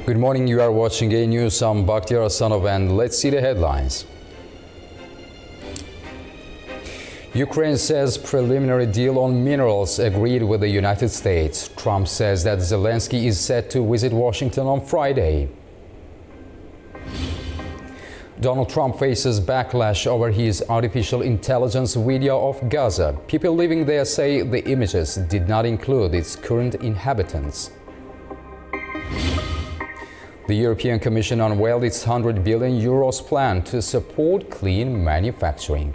Good morning, you are watching A News. I'm Bakhtiar Asanov and let's see the headlines. Ukraine says preliminary deal on minerals agreed with the United States. Trump says that Zelensky is set to visit Washington on Friday. Donald Trump faces backlash over his artificial intelligence video of Gaza. People living there say the images did not include its current inhabitants. The European Commission unveiled its €100 billion plan to support clean manufacturing.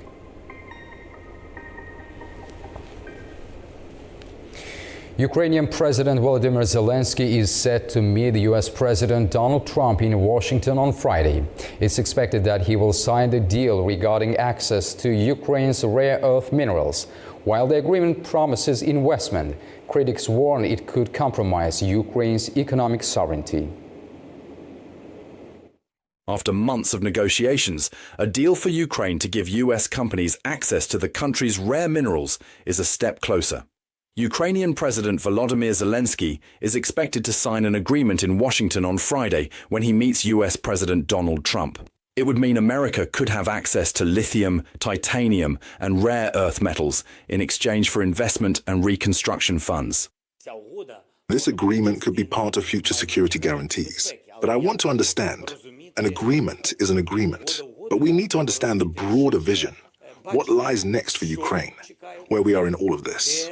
Ukrainian President Volodymyr Zelensky is set to meet US President Donald Trump in Washington on Friday. It's expected that he will sign the deal regarding access to Ukraine's rare earth minerals. While the agreement promises investment, critics warn it could compromise Ukraine's economic sovereignty. After months of negotiations, a deal for Ukraine to give US companies access to the country's rare minerals is a step closer. Ukrainian President Volodymyr Zelensky is expected to sign an agreement in Washington on Friday when he meets US President Donald Trump. It would mean America could have access to lithium, titanium, and rare earth metals in exchange for investment and reconstruction funds. This agreement could be part of future security guarantees. But I want to understand, an agreement is an agreement. But we need to understand the broader vision. What lies next for Ukraine, where we are in all of this?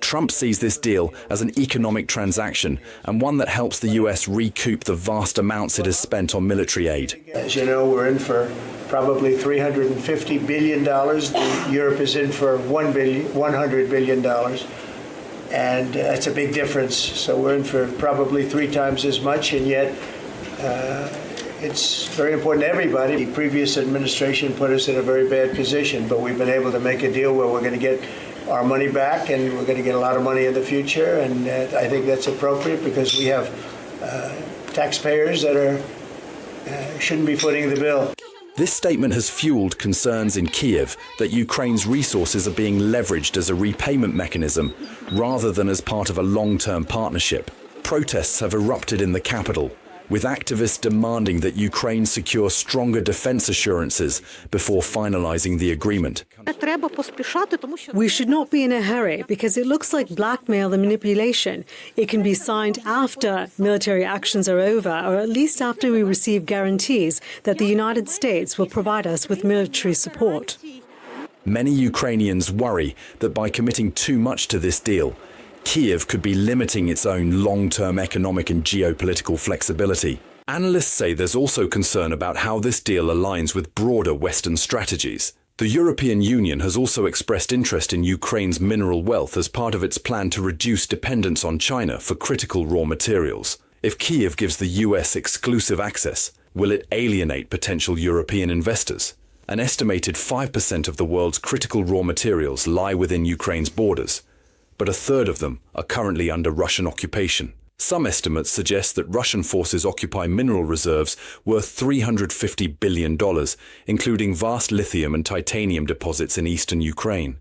Trump sees this deal as an economic transaction and one that helps the US recoup the vast amounts it has spent on military aid. As you know, we're in for probably $350 billion. Europe is in for $100 billion. And that's a big difference. So we're in for probably 3 times as much, and yet it's very important to everybody. The previous administration put us in a very bad position, but we've been able to make a deal where we're going to get our money back, and we're going to get a lot of money in the future, and I think that's appropriate because we have taxpayers that shouldn't be footing the bill. This statement has fueled concerns in Kyiv that Ukraine's resources are being leveraged as a repayment mechanism rather than as part of a long-term partnership. Protests have erupted in the capital, with activists demanding that Ukraine secure stronger defense assurances before finalizing the agreement. We should not be in a hurry because it looks like blackmail and manipulation. It can be signed after military actions are over, or at least after we receive guarantees that the United States will provide us with military support. Many Ukrainians worry that by committing too much to this deal, Kyiv could be limiting its own long-term economic and geopolitical flexibility. Analysts say there's also concern about how this deal aligns with broader Western strategies. The European Union has also expressed interest in Ukraine's mineral wealth as part of its plan to reduce dependence on China for critical raw materials. If Kyiv gives the US exclusive access, will it alienate potential European investors? An estimated 5% of the world's critical raw materials lie within Ukraine's borders, but a third of them are currently under Russian occupation. Some estimates suggest that Russian forces occupy mineral reserves worth $350 billion, including vast lithium and titanium deposits in eastern Ukraine.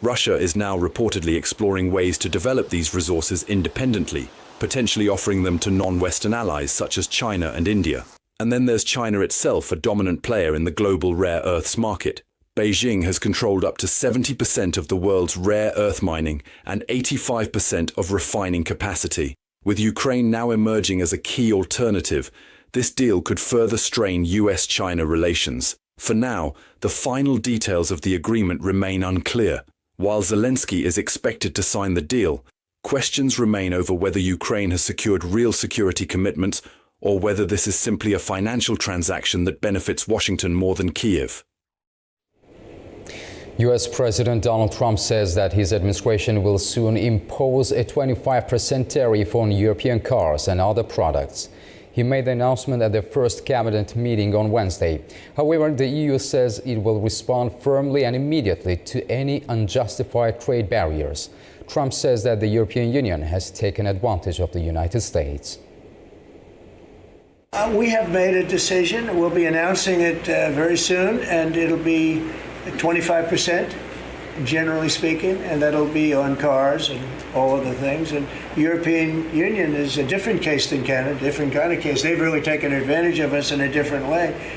Russia is now reportedly exploring ways to develop these resources independently, potentially offering them to non-Western allies such as China and India. And then there's China itself, a dominant player in the global rare earths market. Beijing has controlled up to 70% of the world's rare earth mining and 85% of refining capacity. With Ukraine now emerging as a key alternative, this deal could further strain US-China relations. For now, the final details of the agreement remain unclear. While Zelensky is expected to sign the deal, questions remain over whether Ukraine has secured real security commitments or whether this is simply a financial transaction that benefits Washington more than Kyiv. US President Donald Trump says that his administration will soon impose a 25% tariff on European cars and other products. He made the announcement at the first cabinet meeting on Wednesday. However, the EU says it will respond firmly and immediately to any unjustified trade barriers. Trump says that the European Union has taken advantage of the United States. We have made a decision. We'll be announcing it very soon, and it'll be 25%. generally speaking, and that'll be on cars and all other things. And European Union is a different case than Canada, different kind of case. They've really taken advantage of us in a different way.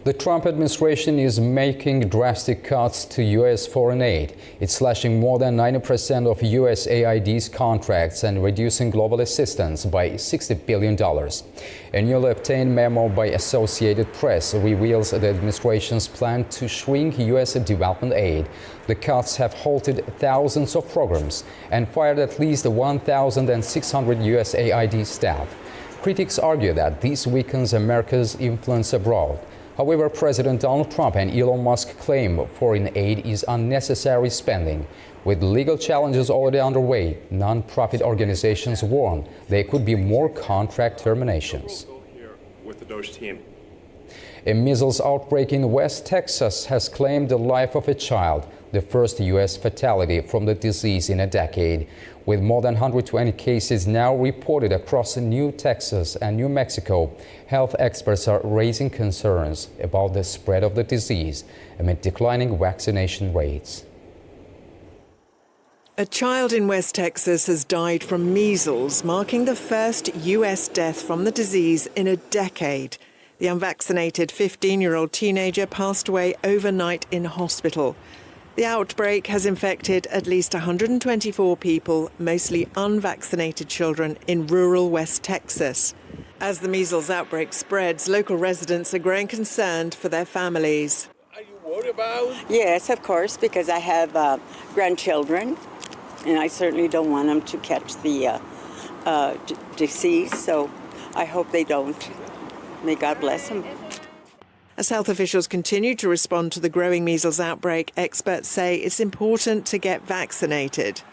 The Trump administration is making drastic cuts to U.S. foreign aid. It's slashing more than 90% of USAID's contracts and reducing global assistance by $60 billion. A newly obtained memo by Associated Press reveals the administration's plan to shrink U.S. development aid. The cuts have halted thousands of programs and fired at least 1,600 USAID staff. Critics argue that this weakens America's influence abroad. However, President Donald Trump and Elon Musk claim foreign aid is unnecessary spending. With legal challenges already underway, non-profit organizations warn there could be more contract terminations. A measles outbreak in West Texas has claimed the life of a child, the first U.S. fatality from the disease in a decade. With more than 120 cases now reported across New Texas and New Mexico, health experts are raising concerns about the spread of the disease amid declining vaccination rates. A child in West Texas has died from measles, marking the first U.S. death from the disease in a decade. The unvaccinated 15-year-old teenager passed away overnight in hospital. The outbreak has infected at least 124 people, mostly unvaccinated children, in rural West Texas. As the measles outbreak spreads, local residents are growing concerned for their families. Are you worried about? Yes, of course, because I have grandchildren, and I certainly don't want them to catch the disease, so I hope they don't. May God bless them. As health officials continue to respond to the growing measles outbreak, experts say it's important to get vaccinated.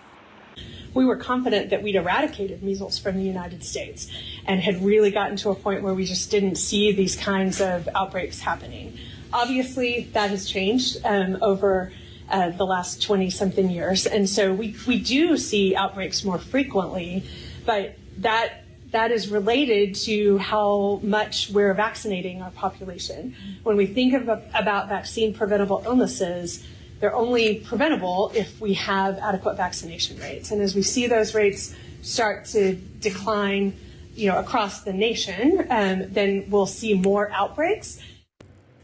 We were confident that we'd eradicated measles from the United States and had really gotten to a point where we just didn't see these kinds of outbreaks happening. Obviously, that has changed over the last 20-something years, and so we do see outbreaks more frequently, but that is related to how much we're vaccinating our population. When we think about vaccine-preventable illnesses, they're only preventable if we have adequate vaccination rates. And as we see those rates start to decline, across the nation, then we'll see more outbreaks.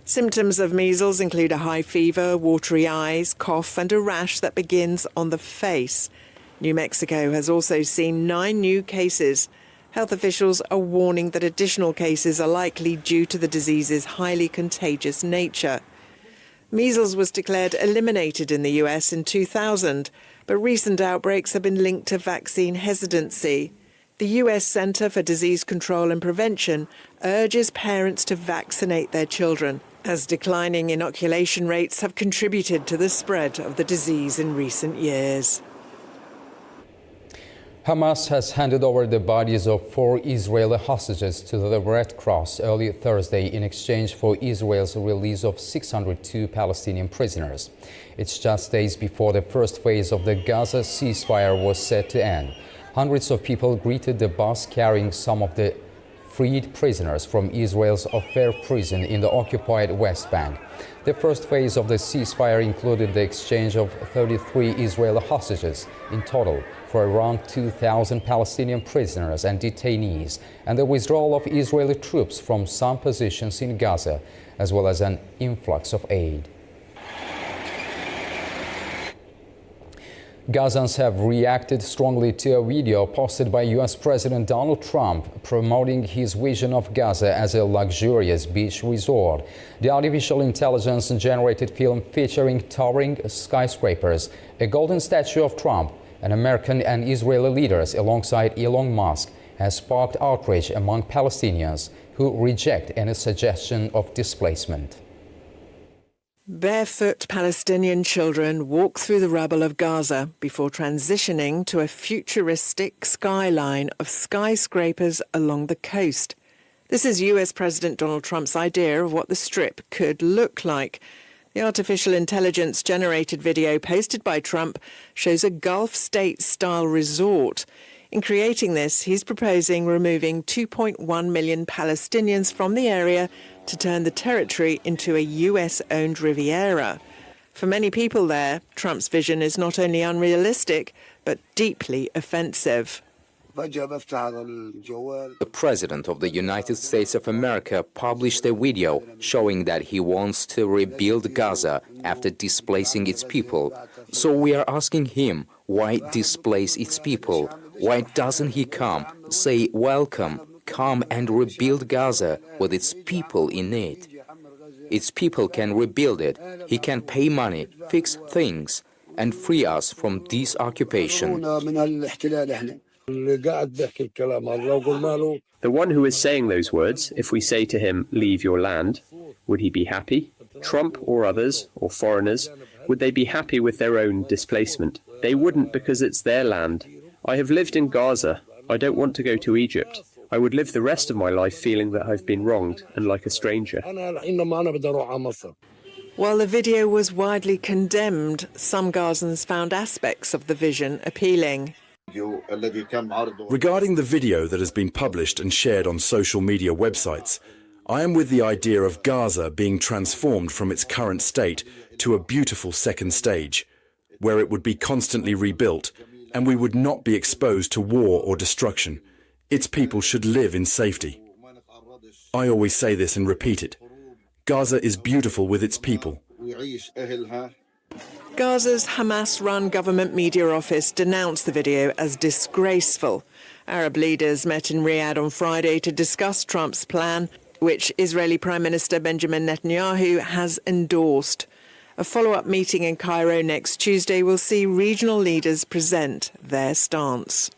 Symptoms of measles include a high fever, watery eyes, cough, and a rash that begins on the face. New Mexico has also seen 9 new cases. Health officials are warning that additional cases are likely due to the disease's highly contagious nature. Measles was declared eliminated in the US in 2000, but recent outbreaks have been linked to vaccine hesitancy. The US Center for Disease Control and Prevention urges parents to vaccinate their children, as declining inoculation rates have contributed to the spread of the disease in recent years. Hamas has handed over the bodies of 4 Israeli hostages to the Red Cross early Thursday in exchange for Israel's release of 602 Palestinian prisoners. It's just days before the first phase of the Gaza ceasefire was set to end. Hundreds of people greeted the bus carrying some of the freed prisoners from Israel's Ofer prison in the occupied West Bank. The first phase of the ceasefire included the exchange of 33 Israeli hostages in total for around 2,000 Palestinian prisoners and detainees, and the withdrawal of Israeli troops from some positions in Gaza, as well as an influx of aid. Gazans have reacted strongly to a video posted by U.S. President Donald Trump promoting his vision of Gaza as a luxurious beach resort. The artificial intelligence-generated film featuring towering skyscrapers, a golden statue of Trump, and American and Israeli leaders alongside Elon Musk has sparked outrage among Palestinians who reject any suggestion of displacement. Barefoot Palestinian children walk through the rubble of Gaza before transitioning to a futuristic skyline of skyscrapers along the coast. This is US President Donald Trump's idea of what the Strip could look like. The artificial intelligence-generated video posted by Trump shows a Gulf State-style resort. In creating this, he's proposing removing 2.1 million Palestinians from the area to turn the territory into a US-owned Riviera. For many people there, Trump's vision is not only unrealistic, but deeply offensive. The President of the United States of America published a video showing that he wants to rebuild Gaza after displacing its people. So we are asking him, why displace its people? Why doesn't he come, say welcome, come and rebuild Gaza with its people in it? Its people can rebuild it. He can pay money, fix things, and free us from this occupation. The one who is saying those words, if we say to him, leave your land, would he be happy? Trump or others, or foreigners, would they be happy with their own displacement? They wouldn't, because it's their land. I have lived in Gaza. I don't want to go to Egypt. I would live the rest of my life feeling that I've been wronged and like a stranger. While the video was widely condemned, some Gazans found aspects of the vision appealing. Regarding the video that has been published and shared on social media websites, I am with the idea of Gaza being transformed from its current state to a beautiful second stage, where it would be constantly rebuilt and we would not be exposed to war or destruction. Its people should live in safety. I always say this and repeat it. Gaza is beautiful with its people. Gaza's Hamas-run government media office denounced the video as disgraceful. Arab leaders met in Riyadh on Friday to discuss Trump's plan, which Israeli Prime Minister Benjamin Netanyahu has endorsed. A follow-up meeting in Cairo next Tuesday will see regional leaders present their stance.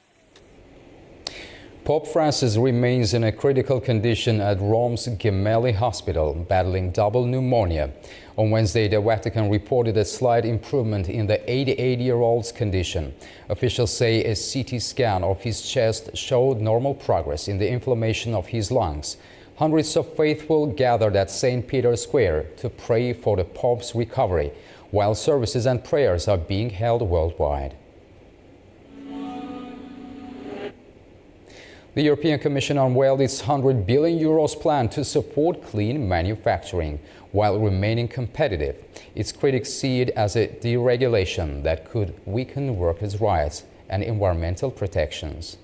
Pope Francis remains in a critical condition at Rome's Gemelli Hospital, battling double pneumonia. On Wednesday, the Vatican reported a slight improvement in the 88-year-old's condition. Officials say a CT scan of his chest showed normal progress in the inflammation of his lungs. Hundreds of faithful gathered at St. Peter's Square to pray for the Pope's recovery, while services and prayers are being held worldwide. The European Commission unveiled its €100 billion plan to support clean manufacturing while remaining competitive. Its critics see it as a deregulation that could weaken workers' rights and environmental protections.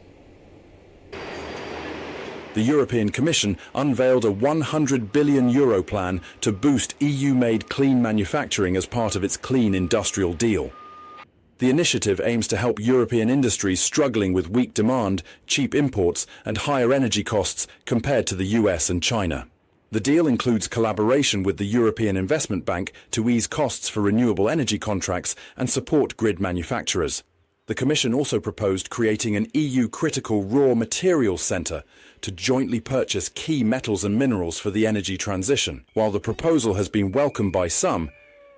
The European Commission unveiled a €100 billion plan to boost EU-made clean manufacturing as part of its Clean Industrial Deal. The initiative aims to help European industries struggling with weak demand, cheap imports and higher energy costs compared to the US and China. The deal includes collaboration with the European Investment Bank to ease costs for renewable energy contracts and support grid manufacturers. The Commission also proposed creating an EU critical raw materials centre to jointly purchase key metals and minerals for the energy transition. While the proposal has been welcomed by some,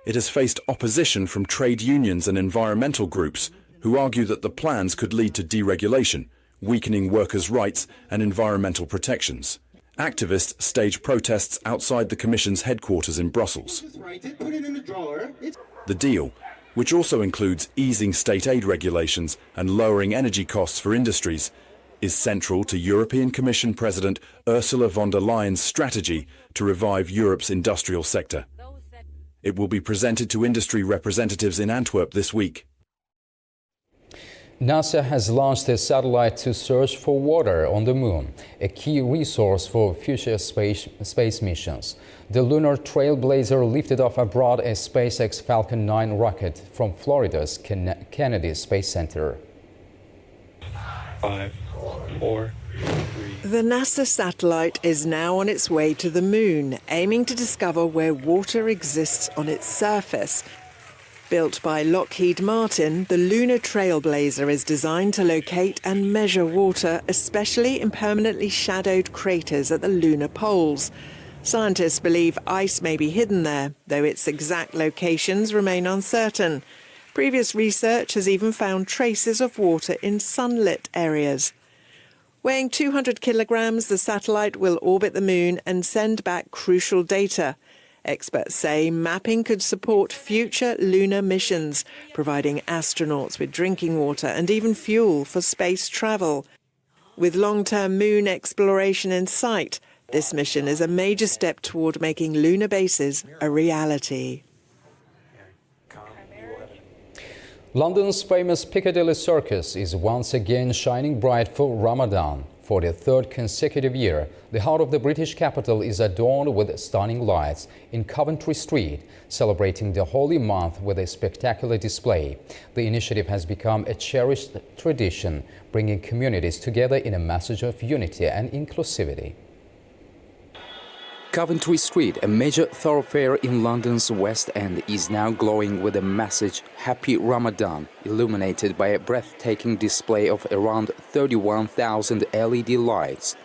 it has faced opposition from trade unions and environmental groups who argue that the plans could lead to deregulation, weakening workers' rights and environmental protections. Activists staged protests outside the Commission's headquarters in Brussels. The deal, which also includes easing state aid regulations and lowering energy costs for industries, is central to European Commission President Ursula von der Leyen's strategy to revive Europe's industrial sector. It will be presented to industry representatives in Antwerp this week. NASA has launched a satellite to search for water on the moon, a key resource for future space missions. The lunar trailblazer lifted off aboard a SpaceX Falcon 9 rocket from Florida's Kennedy Space Center. 5, 4, 3. The NASA satellite is now on its way to the moon, aiming to discover where water exists on its surface. Built by Lockheed Martin, the Lunar Trailblazer is designed to locate and measure water, especially in permanently shadowed craters at the lunar poles. Scientists believe ice may be hidden there, though its exact locations remain uncertain. Previous research has even found traces of water in sunlit areas. Weighing 200 kilograms, the satellite will orbit the moon and send back crucial data. Experts say mapping could support future lunar missions, providing astronauts with drinking water and even fuel for space travel. With long-term moon exploration in sight, this mission is a major step toward making lunar bases a reality. London's famous Piccadilly Circus is once again shining bright for Ramadan. For the third consecutive year, the heart of the British capital is adorned with stunning lights in Coventry Street, celebrating the holy month with a spectacular display. The initiative has become a cherished tradition, bringing communities together in a message of unity and inclusivity. Coventry Street, a major thoroughfare in London's West End, is now glowing with the message Happy Ramadan, illuminated by a breathtaking display of around 31,000 LED lights.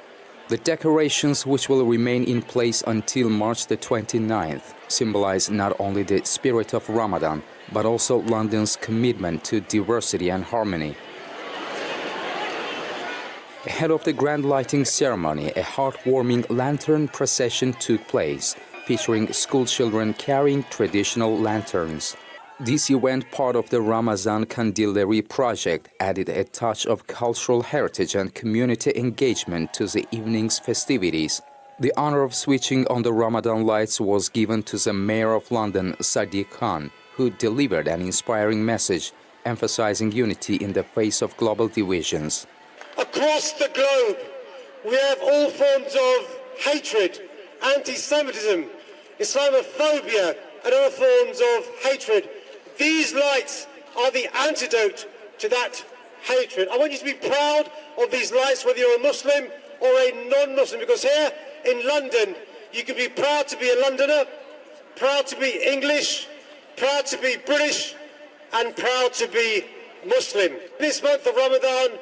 The decorations, which will remain in place until March the 29th, symbolize not only the spirit of Ramadan, but also London's commitment to diversity and harmony. Ahead of the grand lighting ceremony, a heartwarming lantern procession took place, featuring school children carrying traditional lanterns. This event, part of the Ramazan Kandilleri project, added a touch of cultural heritage and community engagement to the evening's festivities. The honor of switching on the Ramadan lights was given to the Mayor of London, Sadiq Khan, who delivered an inspiring message, emphasizing unity in the face of global divisions. Across the globe, we have all forms of hatred, anti-Semitism, Islamophobia, and other forms of hatred. These lights are the antidote to that hatred. I want you to be proud of these lights, whether you're a Muslim or a non-Muslim, because here in London, you can be proud to be a Londoner, proud to be English, proud to be British, and proud to be Muslim. This month of Ramadan,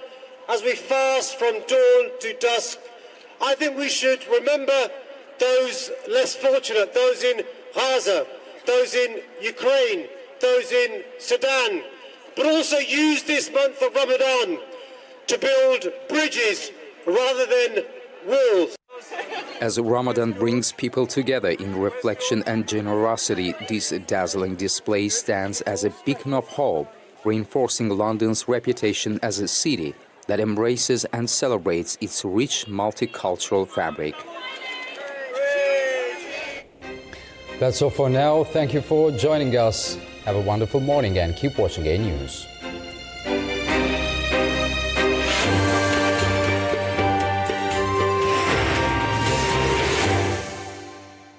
as we fast from dawn to dusk, I think we should remember those less fortunate, those in Gaza, those in Ukraine, those in Sudan, but also use this month of Ramadan to build bridges rather than walls. As Ramadan brings people together in reflection and generosity, this dazzling display stands as a beacon of hope, reinforcing London's reputation as a city that embraces and celebrates its rich multicultural fabric. That's all for now. Thank you for joining us. Have a wonderful morning and keep watching A News.